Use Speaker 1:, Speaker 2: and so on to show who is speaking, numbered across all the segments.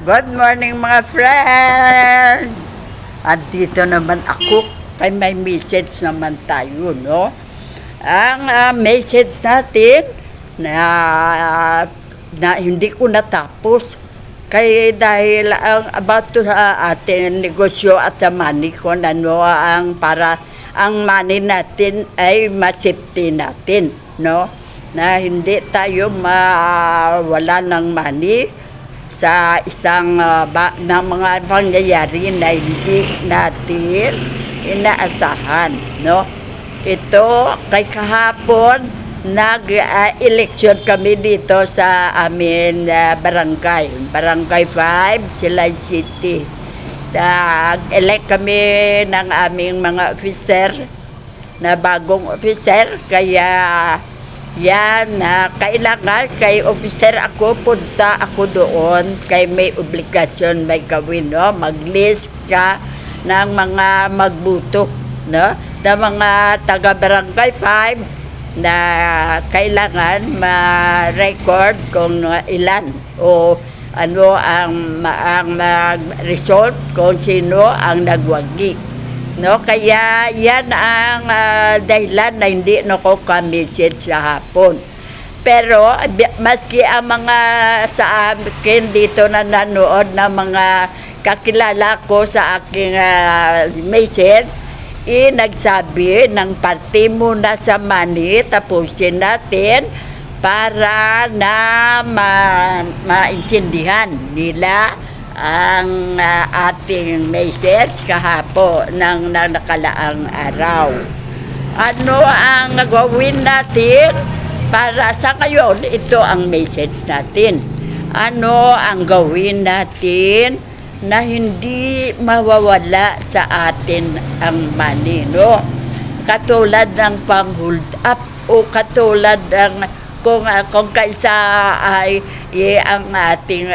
Speaker 1: Good morning mga friends! At dito naman ako, kay may message naman tayo, no? Ang message natin na hindi ko natapos kay dahil ang about to sa ating negosyo at sa money ko ano ang para ang money natin ay ma-safety natin, no? Na hindi tayo mawala ng money sa isang na mga pangyayari na hindi natin inaasahan, no? Ito, kay kahapon, nag-eleksyon kami dito sa amin Barangay 5, Silay City. Nag-elect kami ng aming mga officer, na bagong officer, kaya yan, kailangan kay officer ako, punta ako doon, kay may obligasyon may gawin, no? Mag-list ka ng mga magbuto, no? Na mga taga-barangay 5 na kailangan ma-record kung ilan o ano ang result kung sino ang nagwagi. No, kaya yan ang dahilan na hindi nako-message sa hapon. Pero maski ang mga sa akin dito na nanood na mga kakilala ko sa aking message, nagsabi ng parte muna sa money, tapusin natin para na maintindihan nila ang ating message kahapon ng nakalaang araw. Ano ang gawin natin para sa ngayon? Ito ang message natin. Ano ang gawin natin na hindi mawawala sa atin ang money, no? Katulad ng pang-hold up o katulad ng kung kaisa ay ang ating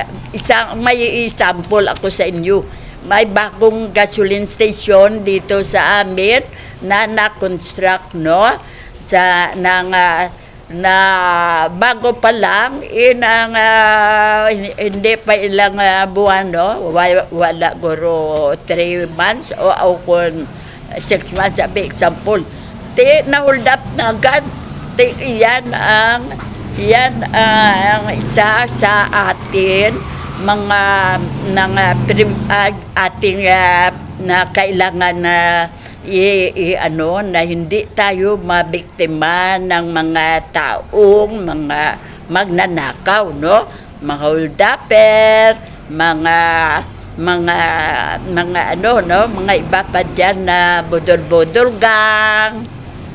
Speaker 1: may sample ako sa inyo. May bagong gasoline station dito sa amin na na-construct, no? Sa na bago pa lang hindi pa ilang buwan, no? Wala guro 3 months o kung 6 months, sabi example. Na-hold up na agad. Yan ang isa sa atin mga ating na kailangan na na hindi tayo mabiktima ng mga taong mga magnanakaw, no? Mga hold-upper, mga iba pa diyan na budol-budol gang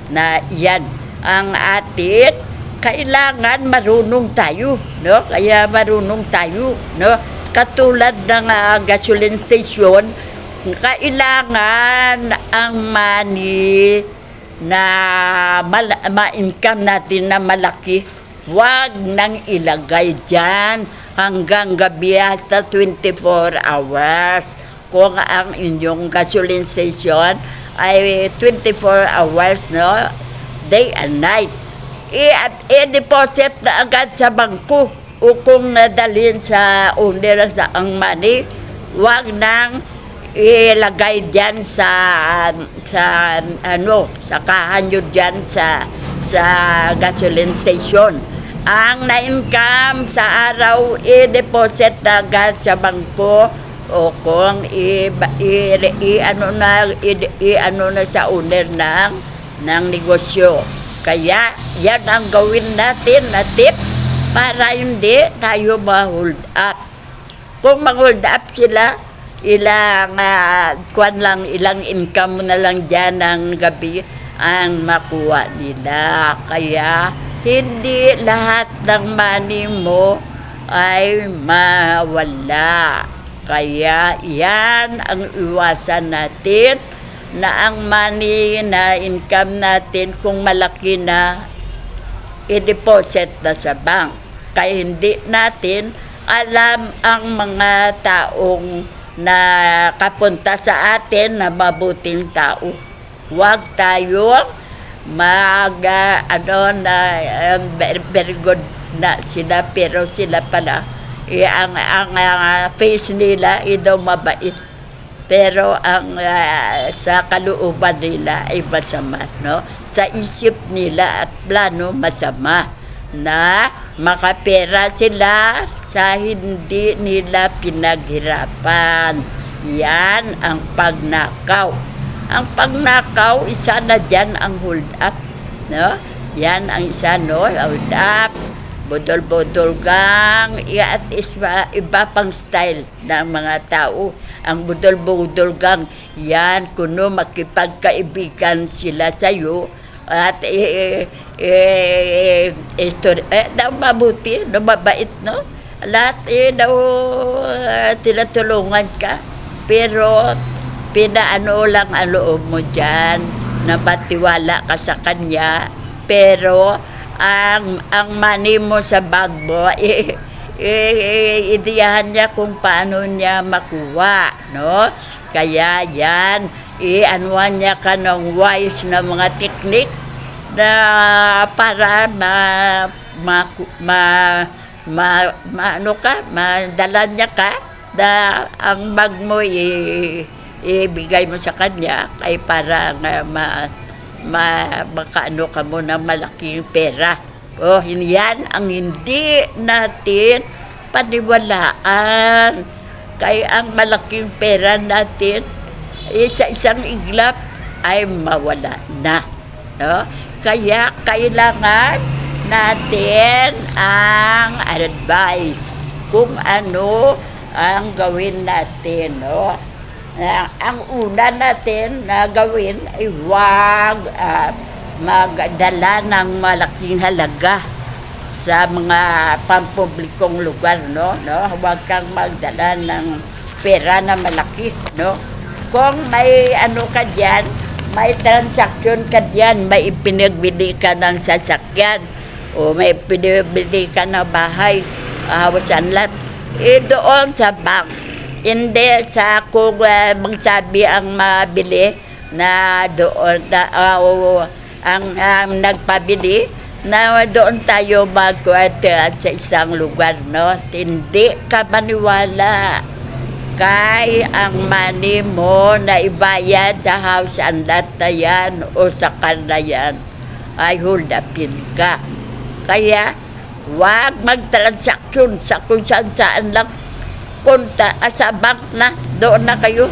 Speaker 1: na yan ang atin kailangan marunong tayo, no? Kaya marunong tayo, no? Katulad ng gasoline station, kailangan ang money na ma-income natin na malaki, wag nang ilagay dyan hanggang gabi hasta 24 hours. Kung ang inyong gasoline station ay 24 hours, no? Day and night. I-deposit na agad sa bangko o kung nadalhin sa owner ang money, wag nang ilagay diyan sa kahan nyo diyan sa gasoline station. Ang na-income sa araw, i-deposit na agad sa bangko o kung ano na sa owner ng negosyo. Kaya yan ang gawin natin na tip para hindi tayo ma-hold up. Kung ma-hold up sila, ilang income na lang dyan ng gabi ang makuha nila. Kaya hindi lahat ng money mo ay mawala. Kaya yan ang iwasan natin, na ang money na income natin kung malaki na i-deposit na sa bank. Kaya hindi natin alam ang mga taong na kapunta sa atin na mabuting tao. Huwag tayo very good na sila, pero sila pala ang face nila ay daw mabait. Pero ang sa kalooban nila ay masama, no? Sa isip nila at plano masama na makapera sila sa hindi nila pinaghirapan. Yan ang pagnakaw. Ang pagnakaw, isa na dyan ang hold up, no? Yan ang isa, no? Hold up, budol-budol gang, at iba pang style ng mga tao. Ang budol-budol gang, yan, kuno makipagkaibigan sila sa'yo, at daw mabuti, no, mabait, no? Lahat daw tinatulungan ka, pero pinaano lang ang loob mo dyan, napatiwala ka sa kanya, pero ang money mo sa bag mo, idiyahan niya kung paano niya makuha, no? Kaya yan, anuhan niya ka ng wise na mga teknik na para madala niya ka na ang bag mo ibigay mo sa kanya ay para makaano ka mo ng malaking pera. Yan ang hindi natin paniwalaan. Kaya ang malaking pera natin sa isang iglap ay mawala na, no? Kaya kailangan natin ang advice kung ano ang gawin natin, no? Ang una natin na gawin ay huwag magdala ng malaking halaga sa mga pampublikong lugar, no? Huwag kang magdala ng pera na malaki, no? Kung may ano ka diyan, may transaction ka diyan, may ipinagbili ka ng sasakyan o may pinabili ka na bahay, sanlat, doon sa bank. Hindi sa kung magsabi ang mabili na doon na ang nagpabili na doon tayo magkuwat sa isang lugar, no? Hindi ka maniwala kay ang money mo na ibayad sa house and lot na yan o sa car na yan ay hold upin ka. Kaya huwag mag-transaction sa kung saan lang. Punta sa bank na, doon na kayo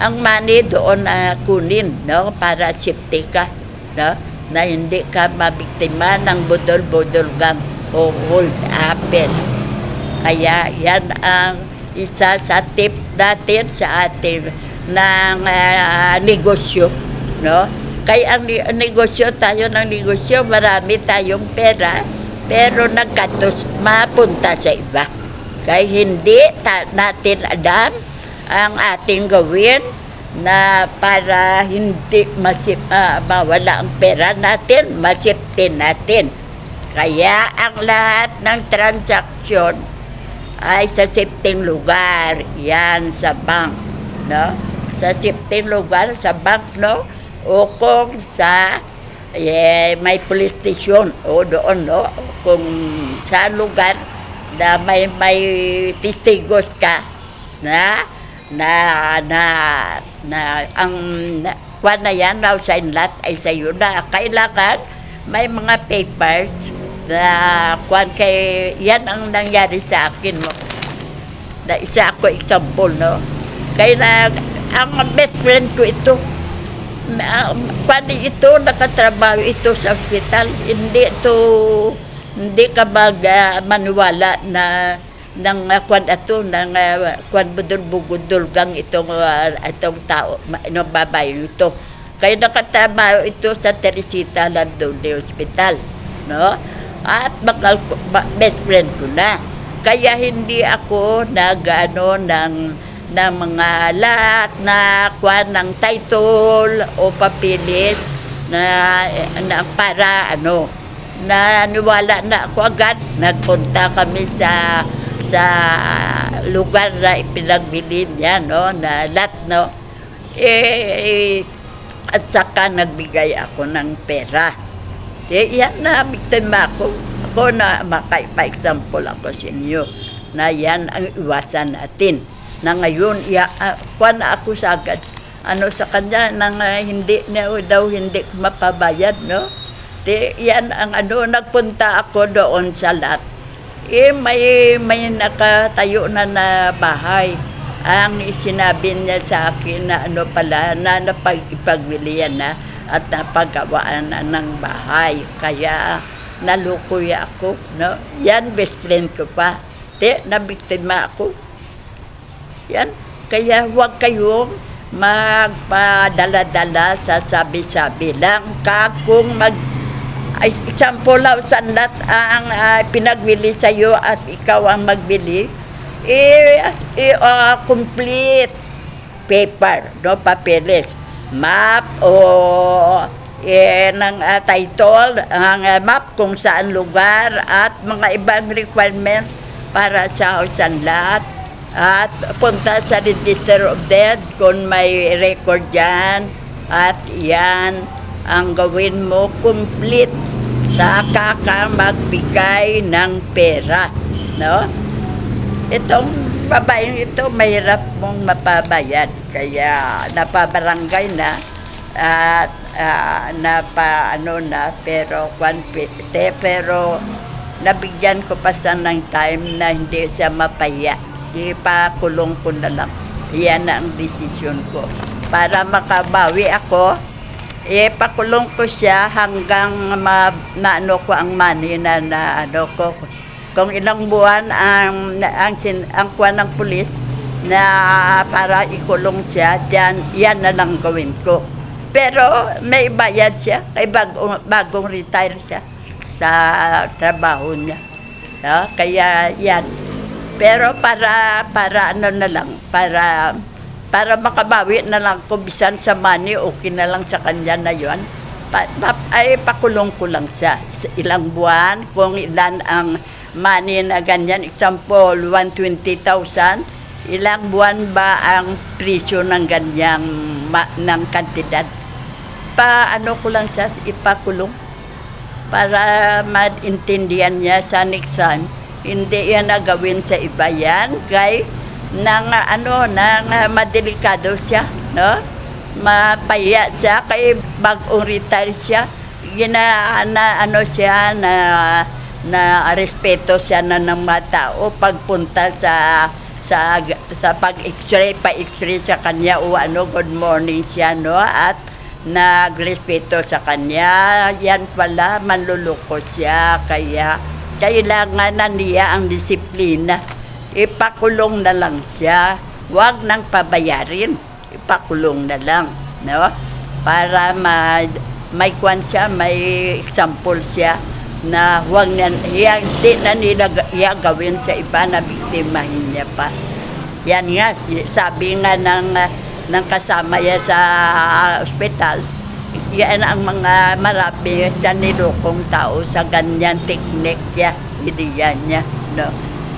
Speaker 1: ang money doon kunin, no? Para safety ka, no? Na hindi ka mabiktima ng budol-budol gang o hold upin. Kaya yan ang isa sa tip natin sa ating ng negosyo, no? Kaya ang negosyo tayo ng negosyo, marami tayong pera, pero nagkatos mapunta sa iba. Kaya hindi natin alam ang ating gawin na para hindi mawala ang pera natin, masiptin natin. Kaya ang lahat ng transaksyon ay sa safety lugar, yan sa bank, no? Sa safety lugar, sa bank, no? O kung sa may police station, o doon, no? Kung sa lugar na may testigos ka na ang kwan na yan, outside lot ay sa iyo na kailangan may mga papers na kwan kay yan ang nangyari sa akin, mo na isa ako example, no? Kaya ang best friend ko ito, kwan ito, nakatrabaho ito sa hospital, hindi ka maniwala na ng kwan ato ng kwan budol-budol gang itong tao, babae ito. Kaya nakatrabaho ito sa Teresita Landone Hospital, no? At best friend ko na. Kaya hindi ako nag-ano ng mga lahat na kwan ng title o papilis na para naniwala na ako agad. Nagpunta kami sa lugar na ipinagbili niya, no, na lot, no? At saka nagbigay ako ng pera. Yan na biktima ako. Ako na makaipa-example ako sa inyo. na yan ang iwasan natin. Na ngayon, kuwan na ako sagad. Sa kanya, nang hindi na daw hindi mapabayad, no? Yan ang nagpunta ako doon sa lot. May nakatayo na bahay. Ang sinabi niya sa akin na na napag-ipagwilian na at napagawaan na ng bahay. Kaya nalukoy ako, no? Yan, best friend ko pa. Nabiktima ako. Yan. Kaya huwag kayong magpadala-dala sa sabi-sabi lang. Kung example lang, sandat ang pinagwili sa iyo at ikaw ang magbili, complete paper, no, papeles, map o ng title, ang map kung saan lugar at mga ibang requirements para sa house and lot. At punta sa Register of Deed kung may record yan. At yan ang gawin mo, complete. Saka ka magbigay ng pera, no? Itong babaeng ito, mahirap mong mapabayad. Kaya napabarangay na at pero nabigyan ko pa siya ng time na hindi siya mapaya. Ipakulong ko na lang. Yan na ang desisyon ko. Para makabawi ako, pakulong ko siya hanggang maano ko ang money na ko. Kung ilang buwan ang kuwan ng pulis na para ikulong siya, yan na lang gawin ko. Pero may bayad siya, kay bagong retire siya sa trabaho niya. No? Kaya yan. Pero para na lang, para makabawi na lang ko bisan sa money, okay na lang sa kanya na yon. Pakulong ko lang siya sa ilang buwan, kung ilan ang money na ganyan. Example, 120,000, ilang buwan ba ang presyo ng ganyang ng kantidad. Ko lang siya, ipakulong para maintindihan niya sa next time. Hindi yan nagawin sa iba yan, kay nang madelikado siya, no? Mapaya siya, kay bagong retire siya, siya na respeto siya na ng mga tao pagpunta sa pag-x-ray, pa-x-ray sa kanya o good morning siya, no? At nagrespeto sa kanya, yan pala manluloko siya. Kaya kailangan na niya ang disiplina. Ipakulong na lang siya. Huwag nang pabayarin. Ipakulong na lang, no? Para may kwan siya, may example siya na huwag hindi na nila gawin sa iba na biktimahin niya pa. Yan nga, sabi nga ng kasama niya sa ospital, yan ang mga marami sa nilokong tao sa ganyan teknik niya, iniyan niya, no?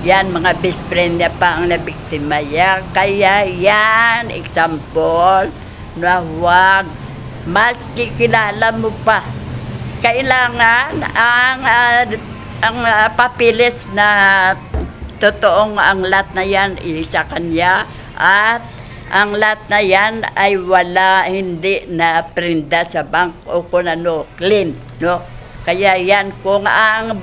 Speaker 1: Yan, mga best friend niya pa ang nabiktima niya. Kaya yan, example, na huwag, mas kikilala mo pa. Kailangan ang papilis na totoong ang lot na yan isa kanya, at ang lot na yan ay hindi na prinda sa bank o kung clean, no? Kaya yan, kung ang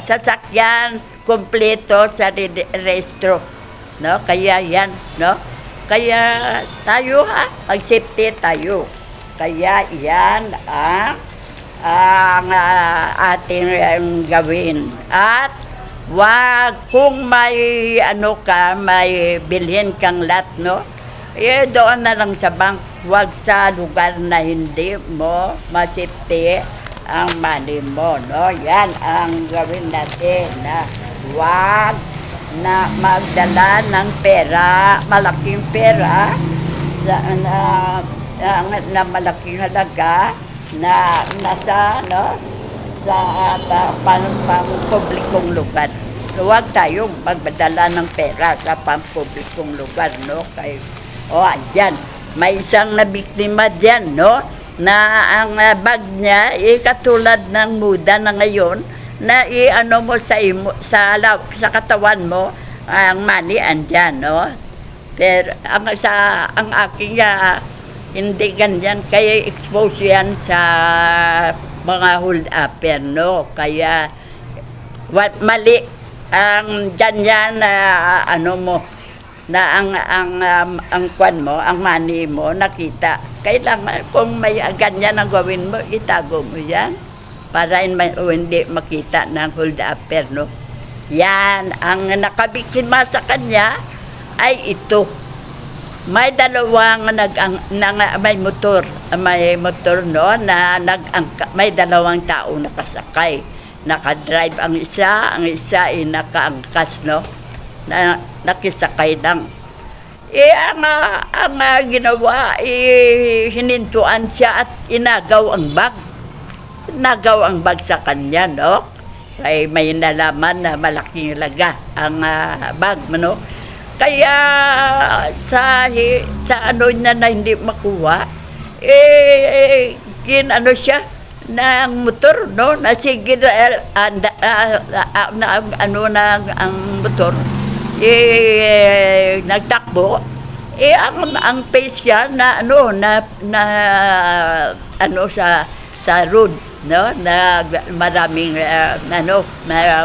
Speaker 1: sasakyan kompleto sa rehistro, no? Kaya yan, no? Kaya tayo mag-safety tayo. Kaya yan ang ating gawin. At kung may may bilhin kang lot, no? Doon na lang sa bank. Huwag sa lugar na hindi mo ma-safety ang money mo, no? Yan ang gawin natin, na huwag na magdala ng pera, malaking pera, na malaking halaga na nasa, no? Sa pang-publikong lugar. Huwag tayong magdala ng pera sa pang-publikong lugar, no? Andyan, may isang nabiktima dyan, no? Na ang bag niya, katulad ng muda na ngayon, na i-ano mo sa sa katawan mo, ang money andyan, no? Pero ang aking hindi ganyan, kaya expose yan sa mga hold upper, no? Kaya mali ang ganyan na ano mo, na ang kwan mo, ang money mo nakita. Kailangan kung may ganyan ang gawin mo, itago mo yan para hindi makita ng hold upper, no? Yan ang nakabiktima sa kanya ay ito. May dalawang may motor, no, na may dalawang tao nakasakay. Nakadrive ang isa ay nakaangkas, no, na nakisakay lang. Ang ginawa, hinintuan siya at inagaw ang bag. Nagaw ang bag sa kanya, no? Ay may nalaman na malaking halaga ang bag, no? Kaya sa ano niya na hindi makuha, siya ng motor, no? Nasige ang motor, nagtakbo. Ang pace niya na sa road, no, na maraming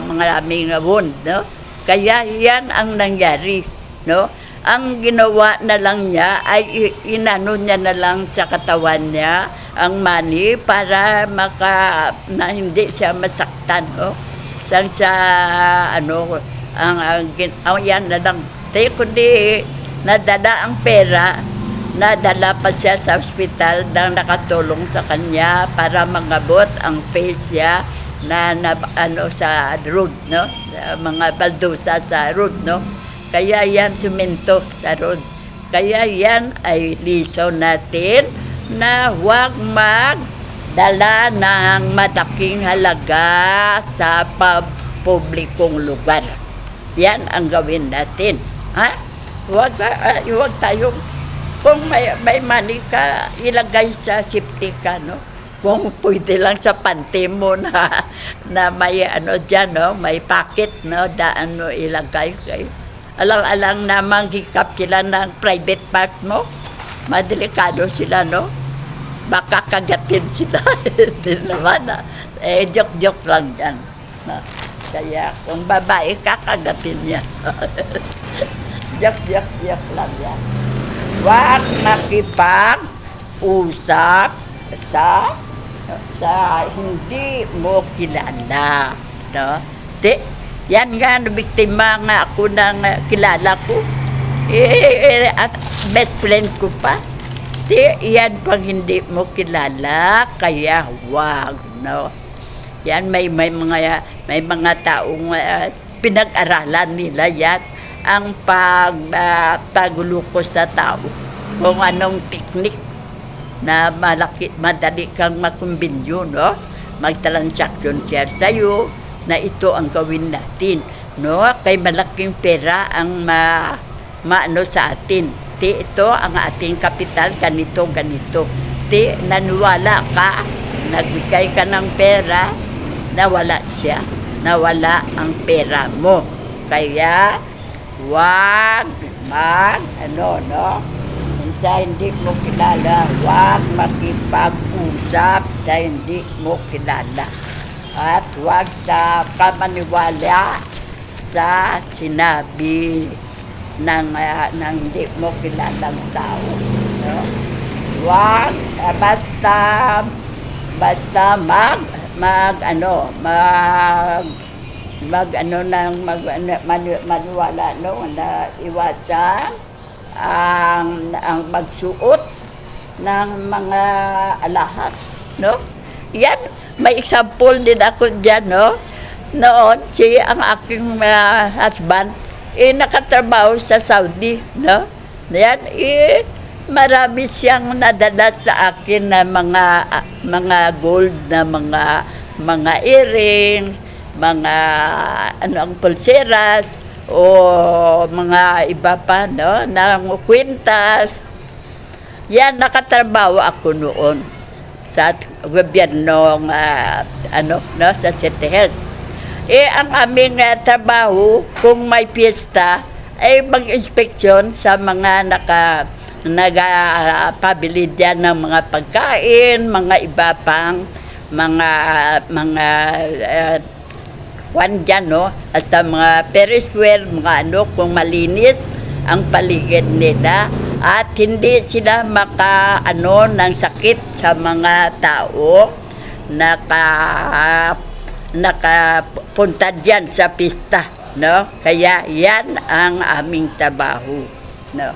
Speaker 1: maraming wound, no. Kaya yan ang nangyari, no. Ang ginawa na lang niya ay inano niya na lang sa katawan niya ang money para na hindi siya masaktan, no. Sa yan na lang. Kundi nadala ang pera, nadala pa siya sa ospital na nakatulong sa kanya para mangabot ang face niya sa road, no? Mga baldosa sa road, no? Kaya yan simento sa road. Kaya yan ay liso natin na huwag magdala ng malaking halaga sa publikong lugar. Yan ang gawin natin. Ha? Huwag tayong, kung may money ka, ilagay sa safety ka, no? Kung pwede lang sa panty mo na may dyan, no? May pocket, no? Ilagay kayo. Alang-alang namang hikap sila ng private part mo. Madelikado sila, no? Baka kagatin sila. Hindi naman, joke-joke lang yan. No? Kaya kung babae ka, kagatin yan. Joke lang yan. Huwag makipag-usap sa hindi mo kilala, no? Yan nga, biktima nga ako ng kilala ko. At best friend ko pa. Yan pang hindi mo kilala, kaya huwag, no? Yan may mga taong pinag-aralan nila yan ang pagluloko sa tao, kung anong teknik na madali kang makumbinyo, no? Magtransaksyon siya sa'yo na ito ang gawin natin, no? Kay malaking pera ang maano sa atin. Ito ang ating kapital, ganito. Naniwala ka, nagbigay ka ng pera, nawala siya, nawala ang pera mo. Kaya huwag no? Sa hindi mo kilala, huwag makipag-usap sa hindi mo kilala. At huwag ka maniwala sa sinabi ng hindi mo kilalang tao, no? Huwag basta maniwala, no, na iwasan ang magsuot ng mga alahas, no? Yan, may example din ako dyan, no? Noon, ang aking husband, nakatrabaho sa Saudi, no? Yan, marami siyang nadala sa akin na mga gold na mga earring, mga ang pulseras, o mga iba pa, no, ng kwintas. Yan, nakatrabaho ako noon sa gobyerno, no, sa City Health. Ang aming trabaho, kung may piyesta, ay mag-inspeksyon sa mga nagpabili diyan ng mga pagkain, mga iba pang kwan dyan, no? Hasta mga Ferris wheel, mga kung malinis ang paligid nila at hindi sila ng sakit sa mga tao nakapunta dyan sa pista, no? Kaya yan ang aming trabaho, no?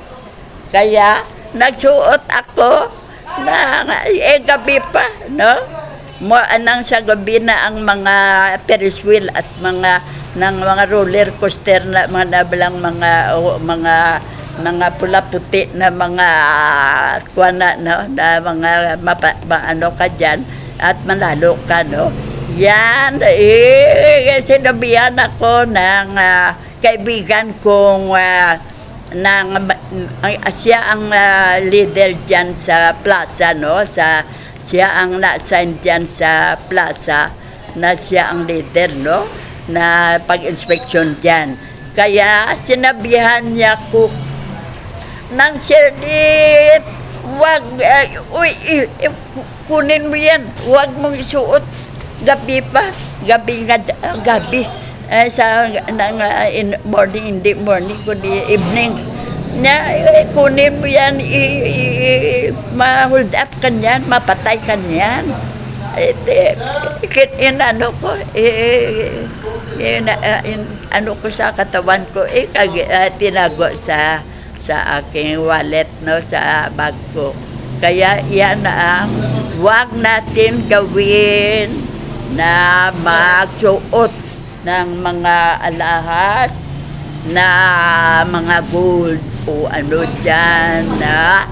Speaker 1: Kaya nagsuot ako gabi pa, no? Anang sa gabi na ang mga Ferris wheel at mga roller coaster na mga pula-puti na mga kuwana, no? Na mga ka dyan at manalo ka, no? Yan, sinabihan ako ng kaibigan kong siya ang leader dyan sa plaza, no? Siya ang na-assign dyan sa plaza na siya ang leader, no? Na pag-inspeksyon dyan. Kaya sinabihan niya ko nang Sherdit, wag, kunin mo yan, wag mong isuot gabi pa, gabi sa morning, hindi morning, kundi evening. Kunin mo yan, ma-hold up ka niyan, mapatay ka niyan. Ko sa katawan ko, tinago sa aking wallet, no, sa bag ko. Kaya yan ang wag natin gawin na magsuot ng mga alahas na mga gold o dyan na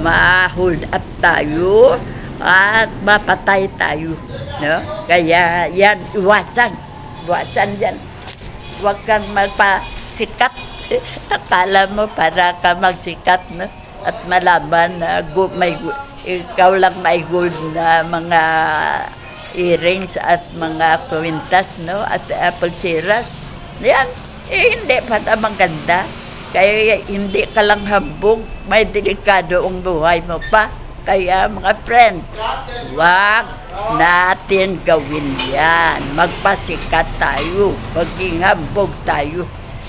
Speaker 1: ma-hold up tayo at mapatay tayo, no? Kaya yan, iwasan yan. Huwag kang magpasikat. Akala mo para ka magsikat, no? At malaman na ikaw lang may gold na mga earrings at mga kwintas, no? At pulseras. Yan, hindi pa na maganda. Kaya hindi ka lang hambog, may delikado ang buhay mo pa. Kaya mga friend, wag natin gawin yan. Magpasikat tayo, maging hambog tayo.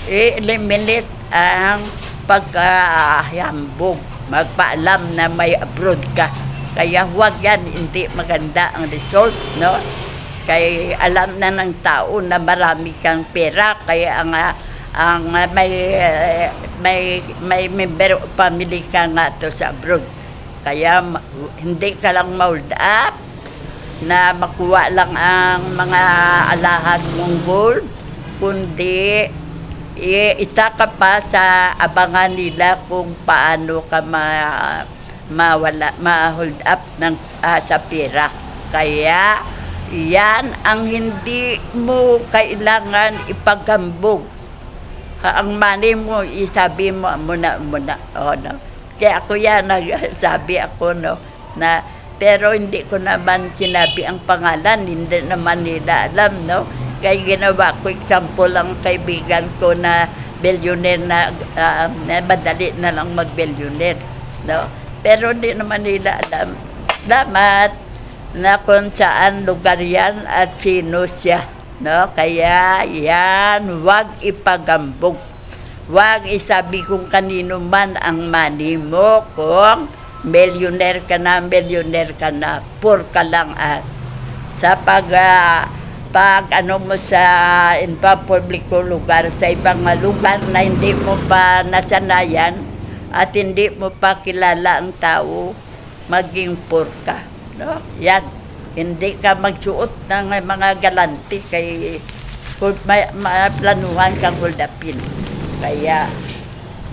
Speaker 1: Eliminate ang pagkahambog. Magpaalam na may abroad ka. Kaya huwag yan, hindi maganda ang result, no? Kaya alam na ng tao na marami kang pera, kaya may member o family ka nga to sa abroad. Kaya hindi ka lang ma-hold up na makuha lang ang mga alahas mong gold, kundi isa ka pa sa abangan nila kung paano ka ma-hold up sa pera. Kaya yan ang hindi mo kailangan ipagambog. Ang money mo, isabi mo muna. No? Kaya ako yan, nagsabi ako, no, na pero hindi ko naman sinabi ang pangalan, hindi naman nila alam, no? Kaya ginawa ko example lang kaibigan ko na billionaire na madali na lang mag-billionaire, no? Pero hindi naman nila alam. Dapat na kung saan lugar yan at sino siya, no? Kaya yan, huwag ipagambog. Huwag isabi kung kanino man ang money mo, kung millionaire ka na, poor ka lang at sa pag mo sa publiko lugar, sa ibang lugar na hindi mo pa nasanayan at hindi mo pa kilala ang tao, maging poor ka, no? Yan, hindi ka magsuot ng mga galanti kay planuhan kang huldapin. Kaya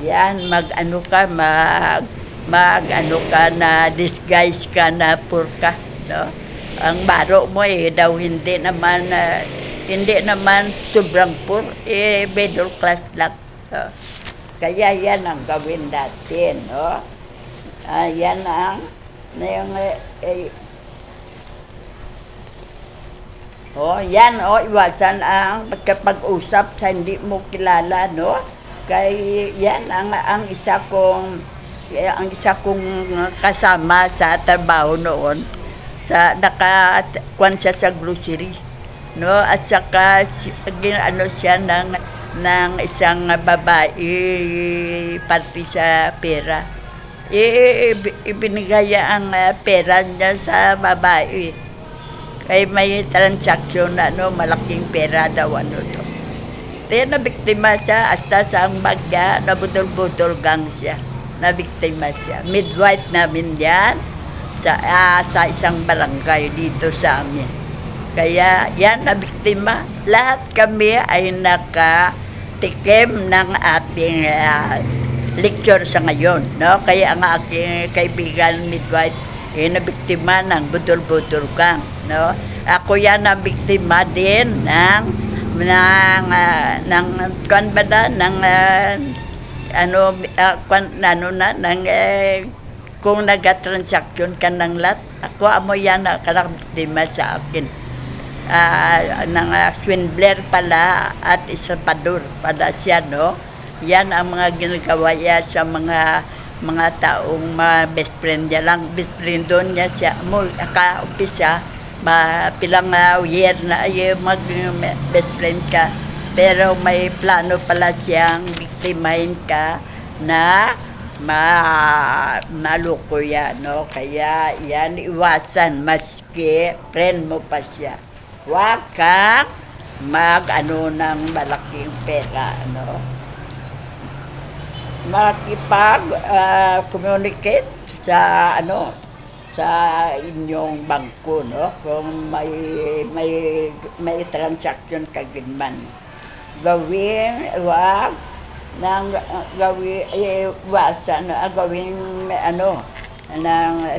Speaker 1: yan, mag-ano ka na disguise ka na poor ka, no? Ang baro mo daw hindi naman sobrang poor, middle class lang, no? Kaya yan ang gawin natin, no? Yan ang Yan, iwasan ang pagkapag-usap sa hindi mo kilala, no? Kay yan ang isa kong kasama sa trabaho noon sa nakakuan siya sa grocery, no? At saka ano siya ng isang babae party sa pera. Ibinigay ang pera niya sa babae. Kaya may transaksyon na malaking pera daw to. Kaya nabiktima siya, hasta sa ang bagya, nabutol-butol gang siya. Nabiktima siya. Midwife namin yan sa isang barangay dito sa amin. Kaya yan, nabiktima. Lahat kami ay nakatikim ng ating lecture sa ngayon. No? Kaya ang aking kaibigan midwife nabiktima ng butol-butol gang. No? Ako yan nabiktima din ng kung nagatransaksyon ka ng lot, ako amo yan nakabiktima sa akin. Ng swindler pala at isapador pala siya, no? Yan ang mga ginagawa niya sa mga taong best friend niya lang. Best friend doon niya siya, ka-umpisa, pilang year na mag best friend ka. Pero may plano pala siyang biktimahin ka na maloko yan, no? Kaya yan, iwasan, maski friend mo pa siya. Huwag kang ng malaking pera, no? Makipag-communicate sa inyong bangko, no? Kung may transaction ka man. Gawing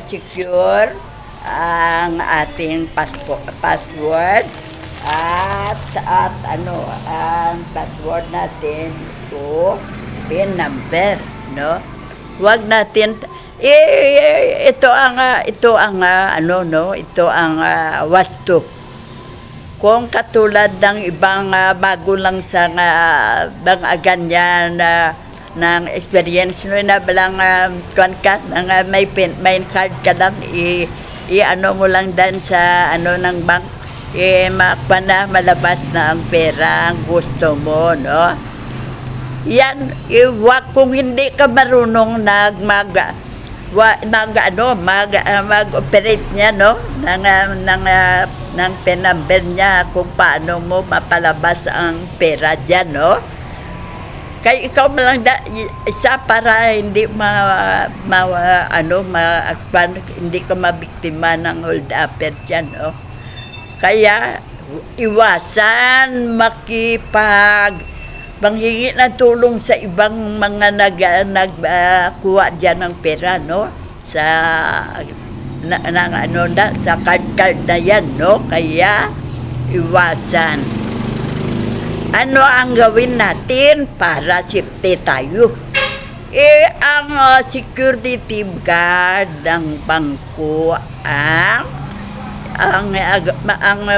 Speaker 1: secure ang ating password at ang password natin to PIN number, no? Huwag natin ito ang wasto. Kung katulad ng ibang bago lang sa ganyan ng experience no na balang may card ka lang mo lang dan sa ng bank malabas na ang pera ang gusto mo, no? Yan, kung hindi ka marunong mag-operate niya, no? ng PIN number niya, kung paano mo mapalabas ang pera diyan, no? Kaya ikaw lang isa para hindi hindi ka mabiktima ng hold upper diyan, no? Kaya iwasan manghingi ng tulong sa ibang mga nagkuha diyan ng pera, no? Sa sa card na yan, no? Kaya iwasan. Ano ang gawin natin para safety tayo? Ang security guard ng bangko ang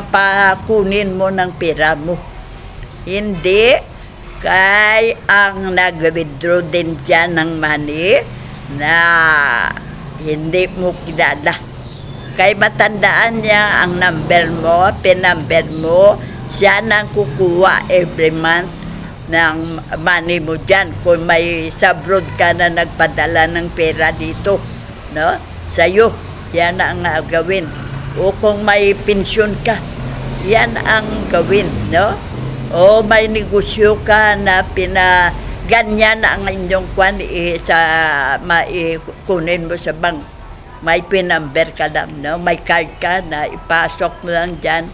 Speaker 1: pakunin mo ng pera mo. Hindi kay ang nag-withdraw din dyan ng money na hindi mo kilala. Kay matandaan niya ang number mo, PIN number mo, siya nang kukuha every month ng money mo dyan. Kung may sabrod ka na nagpadala ng pera dito, no? Sa'yo, yan ang gawin. O kung may pensyon ka, yan ang gawin, no? O may negosyo ka na ganyan ang inyong kunin mo sa bank. May PIN number ka lang, no? May card ka na ipasok mo lang dyan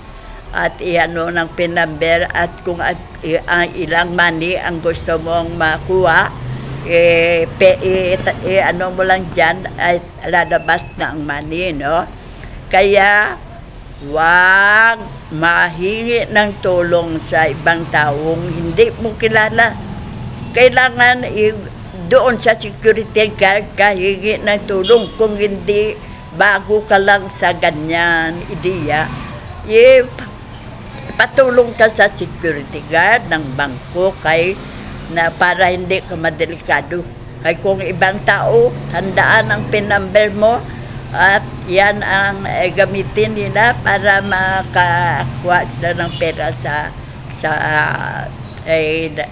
Speaker 1: at ng PIN number at kung ilang money ang gusto mong makuha, mo lang dyan at lalabas na ang money, no? Kaya huwag mahingi ng tulong sa ibang taong hindi mo kilala. Kailangan doon sa security guard ka hingi ng tulong. Kung hindi, bago ka lang sa ganyan ideya, Magpatulong ka sa security guard ng bangko na para hindi ka madelikado. Kay kung ibang tao, tandaan ang PIN number mo at yan ang gamitin nila para makakuha sila ng pera sa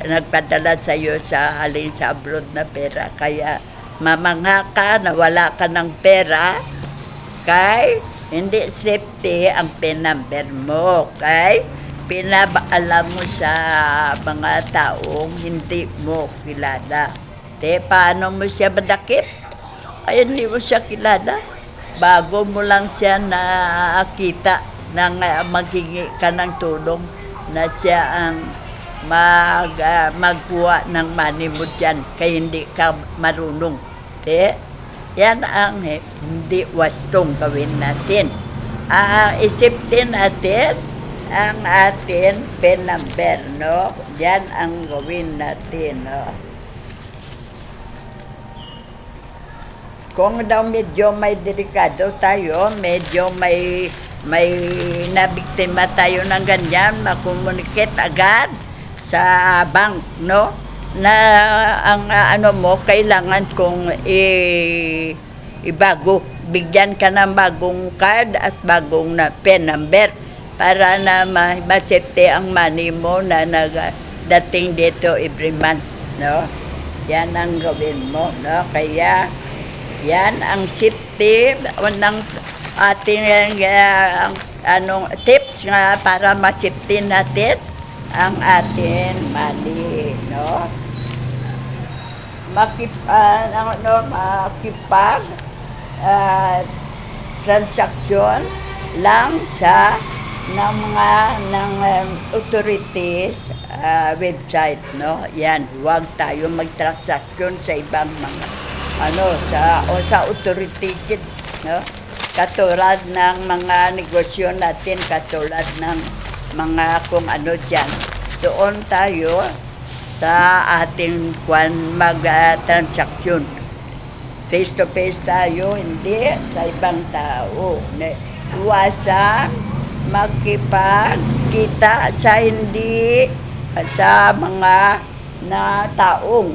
Speaker 1: nagpadala sa iyo sa alin sa abroad na pera. Kaya mamangha ka na wala ka ng pera kay hindi safety ang PIN number mo. Kay pinabaalam mo sa mga taong hindi mo kilala. Paano mo siya madakip? Ay hindi mo siya kilala. Bago mo lang siya nakita nang maghingi ka ng tulong na siya ang magkuha ng money mo dyan kaya hindi ka marunong. Yan ang hindi wastong gawin natin. Isipin natin ang atin PIN number, no? Yan ang gawin natin, no? Kung daw medyo may delikado tayo, medyo may nabiktima tayo ng ganyan, makomunicate agad sa bank, no? Na ang kailangan kong ibago. Bigyan ka ng bagong card at bagong PIN number para na ma-safety ang money mo na nagdating dito every month, no? Yan ang gawin mo, no? Kaya yan ang safety ng ating tips nga para ma-safety natin ang ating money, no? Makipag transaction lang sa ng authorities website, no? Yan, huwag tayo mag-transaction sa ibang mga sa authority, no? Katulad ng mga negosyo natin, katulad ng mga kung ano dyan. Doon tayo sa ating mag-transaction. Face-to-face tayo, hindi sa ibang tao. Iwasan magkipagkita sa mga taong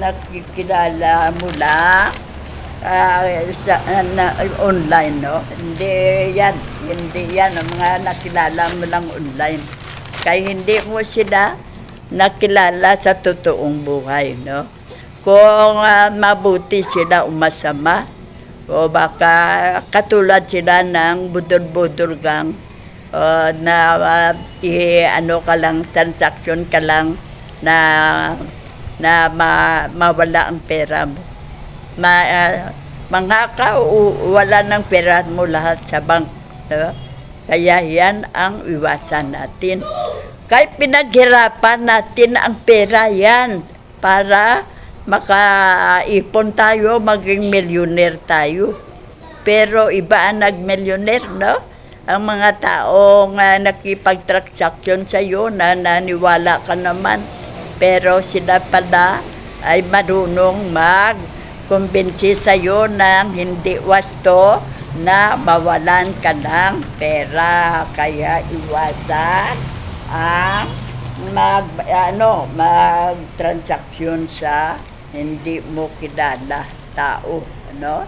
Speaker 1: nakikilala mo lang online, no? Hindi yan ang mga nakilala mo lang online. Kaya hindi mo sila nakilala sa totoong buhay, no? Kung mabuti sila o masama, o baka katulad sila ng budol-budol gang ka lang, transaction ka lang na mawala ang pera mo. Wala ng pera mo lahat sa bank. No? Kaya yan ang iwasan natin. Kahit pinaghirapan natin ang pera yan para makaipon tayo, maging millionaire tayo. Pero iba ang nag-millionaire, no? Ang mga taong nakipag-transaction sa iyo na naniwala ka naman. Pero sila pala ay marunong mag-kumbinsi sa iyo ng hindi wasto na mawalan ka ng pera. Kaya iwasan ang mag-transaction sa hindi mo kilala tao, ano?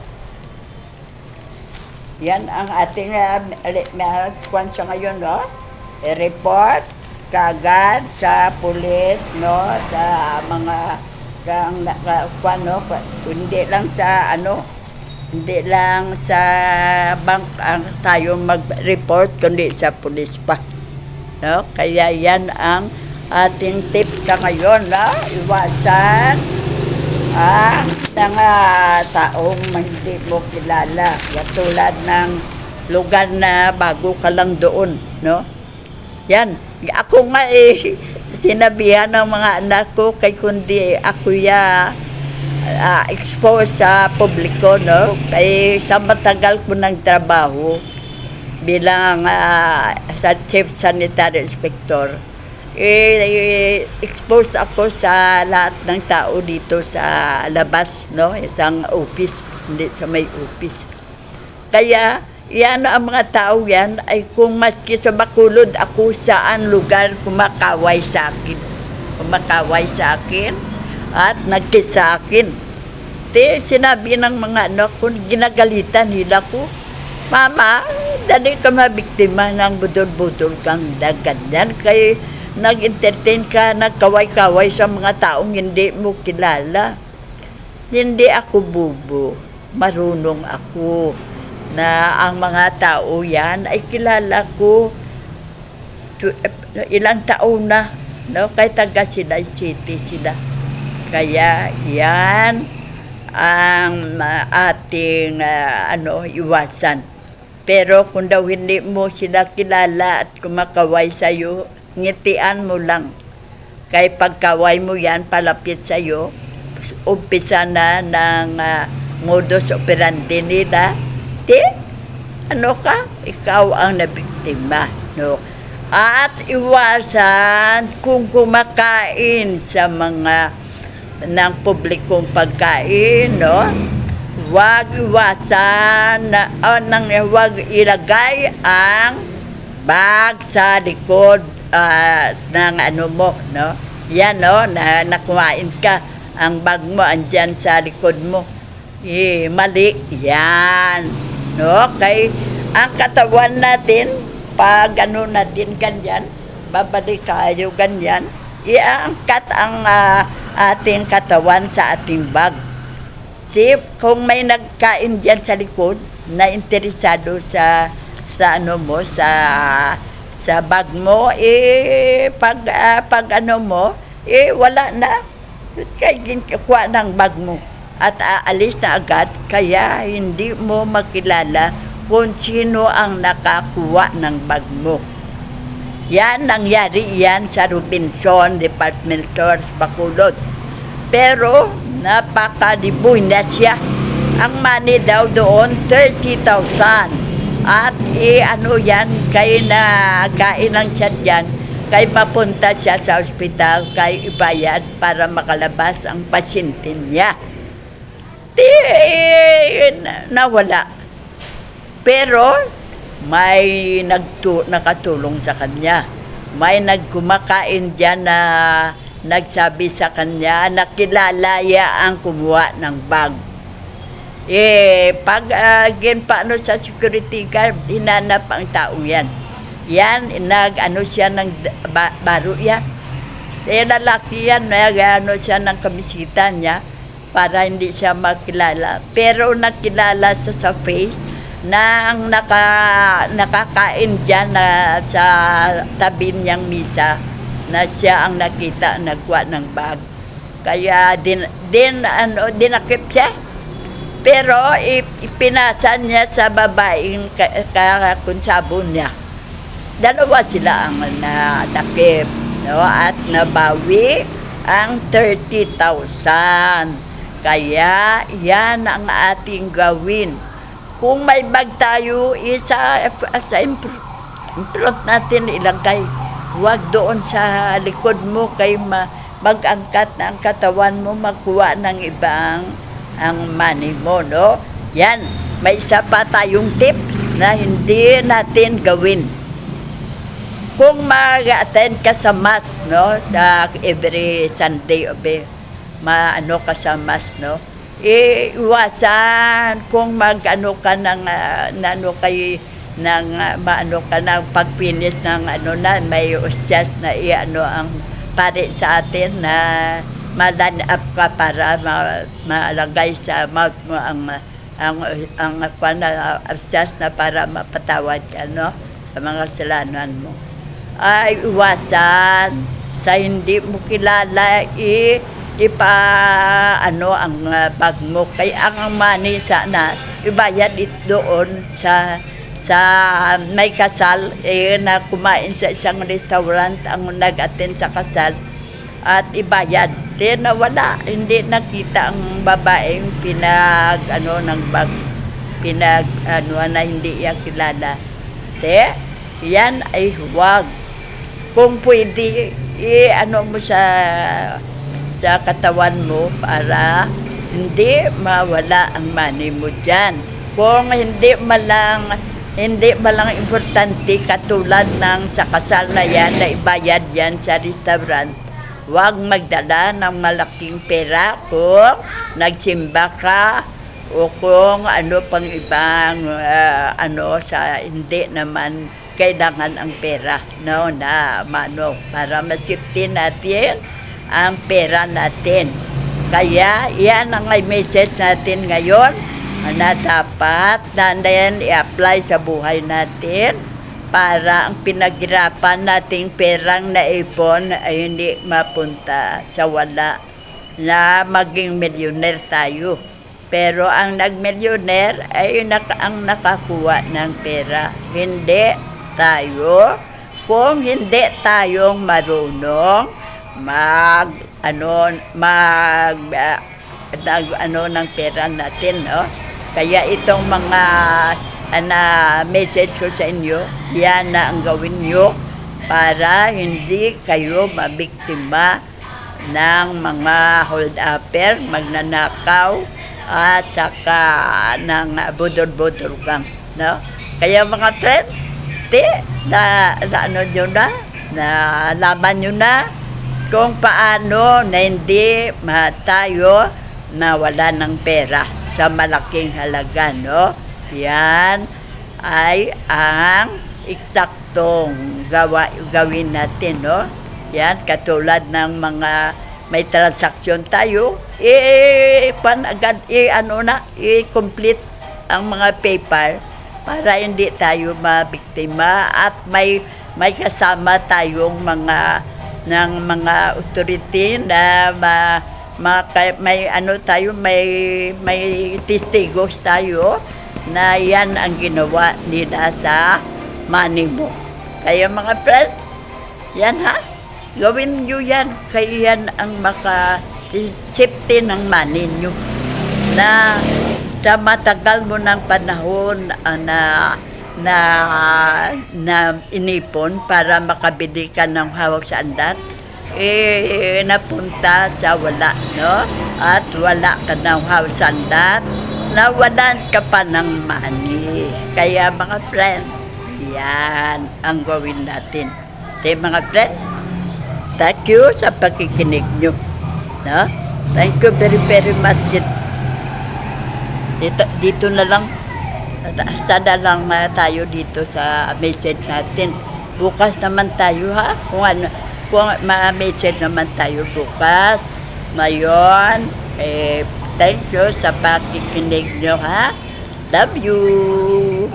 Speaker 1: Yan ang ating kwan sa ngayon, no? Report kagad sa pulis, no? Sa mga kwan, no? Hindi lang sa bank ang tayo mag-report, kundi sa pulis pa, no? Kaya yan ang ating tip sa ngayon, no? Iwasan ang mga taong hindi mo kilala, katulad ng lugar na bago ka lang doon, no? Yan, ako nga sinabihan ng mga anak ko kay kundi ako expose sa publiko, no? Kay sa matagal ko ng trabaho bilang sa Chief Sanitary Inspector, exposed ako sa lahat ng tao dito sa labas, no? Isang office, hindi sa may office. Kaya Yan ang mga tao yan ay kung maski sa Bacolod ako saan lugar kumakaway sa akin. Kumakaway sa akin at nagkiss sa akin. Sinabi ng mga anak ko, ginagalitan nila ko, Mama, dali ka mabiktima ng budol-budol kang ganyan. Kaya nag-entertain ka, nagkaway-kaway sa mga taong hindi mo kilala. Hindi ako bubo. Marunong ako na ang mga tao yan ay kilala ko. Ilang taon na, no? Kaya taga sila, city sila. Kaya yan ang ating iwasan. Pero kung daw hindi mo sila kilala at kumakaway sa'yo, ngitian mo lang. Kaya pagkaway mo yan, palapit sa'yo, umpisa na ng modus operandi nila. Ikaw ang nabiktima. No? At iwasan kung kumakain sa mga ng publikong pagkain, no? Huwag iwasan, huwag ilagay ang bag sa likod ng mo, no? Yan, no? Na nakuhain ka, ang bag mo andyan sa likod mo. Mali yan, no? Kay ang katawan natin, pag natin ganyan, babalik tayo ganyan, iangkat ang ating katawan sa ating bag. Kung may nagkain diyan sa likod na interesado sa bag mo, pag wala na, kaya ginkuha ng bag mo at aalis na agad, kaya hindi mo makilala kung sino ang nakakuha ng bag mo. Yan, nangyari yan sa Robinson Department Store sa Bacolod. Pero napakadiboy na siya. Ang money daw doon, 30,000. At yan, kaya kain lang siya dyan, kaya mapunta siya sa ospital, kaya ibayad para makalabas ang pasyente niya. Nawala. Pero may nakatulong sa kanya. May nagkumakain dyan na nagsabi sa kanya na kilala ang kumuha ng bag. Pag paano sa security guard, hinanap ang taong yan. Yan, siya ng baro yan. Lalaki yan, siya ng kamisita niya para hindi siya makilala. Pero nakilala sa face na ang nakakain dyan na sa tabi niyang misa na siya ang nakita nagkuha ng bag. Kaya dinakip siya. Pero ipinasa niya sa babaeng kakunsabon niya. Dalawa sila ang nadakip, no? At nabawi ang 30,000. Kaya yan ang ating gawin. Kung may bag tayo, sa front natin ilagay. Huwag doon sa likod mo kay mag-angkat na ang katawan mo, magkuha ng ibang ang money mo, no? Yan, may isa pa tayong tips na hindi natin gawin. Kung mag-attend ka sa mass, no? Sa every Sunday, ka sa mass, no? Iwasan kung ka ng pagpinis ng may ustyas na ang pare sa atin na malan up ka para malagay sa mouth mo ang ustyas na para mapatawad ka, no? Sa mga kasalanan mo. Ay iwasan sa hindi mo kilala ang bag mo, kaya ang money sana ibayad doon sa may kasal na kumain sa isang restaurant ang nag-attend sa kasal at ibayad. Nawala, hindi nakita ang babaeng ng bag, na hindi yan kilala. Yan ay huwag. Kung pwede, mo sa katawan mo para hindi mawala ang money mo dyan. Kung hindi malang Hindi malang importante katulad ng sa kasal na yan na ibayad yan sa restaurant. Huwag magdala ng malaking pera kung nagsimba ka o kung ano pang ibang sa hindi naman kailangan ang pera, no, na para masipti natin ang pera natin. Kaya yan ang message natin ngayon na dapat nandayan i-apply sa buhay natin para ang pinaghirapan nating perang naipon ay hindi mapunta sa wala, na maging millionaire tayo. Pero ang nag-millionaire ay ang nakakuha ng pera, hindi tayo. Kung hindi tayong marunong ng pera natin, no? Kaya itong mga message ko sa inyo, yan na ang gawin nyo para hindi kayo mabiktima ng mga hold-upper, magnanakaw, at saka ng budol-budol gang, no? Kaya mga friend, laman nyo na kung paano na hindi tayo nawala ng pera sa malaking halaga, no? Yan ay ang eksaktong gawin natin, no? Yan, katulad ng mga may transaksyon tayo, i-complete ang mga paper para hindi tayo mabiktima at may kasama tayong mga authority na may testigos tayo na yan ang ginawa nila sa money mo. Kaya mga friend, yan ha, gawin nyo yan. Kaya yan ang maka-safety ng money nyo, na sa matagal mo ng panahon na inipon para makabili ka ng hawak sa andat, napunta sa wala, no? At wala ka ng hawak sa andat, nawalan ka pa ng money. Kaya mga friend, yan ang gawin natin. Mga friend, thank you sa pakikinig nyo, no? Thank you very very much. Dito na lang, basta na lang tayo dito sa message natin. Bukas naman tayo, ha, kung ma-message naman tayo bukas. Ngayon, thank you sa pakikinig nyo, ha. Love you.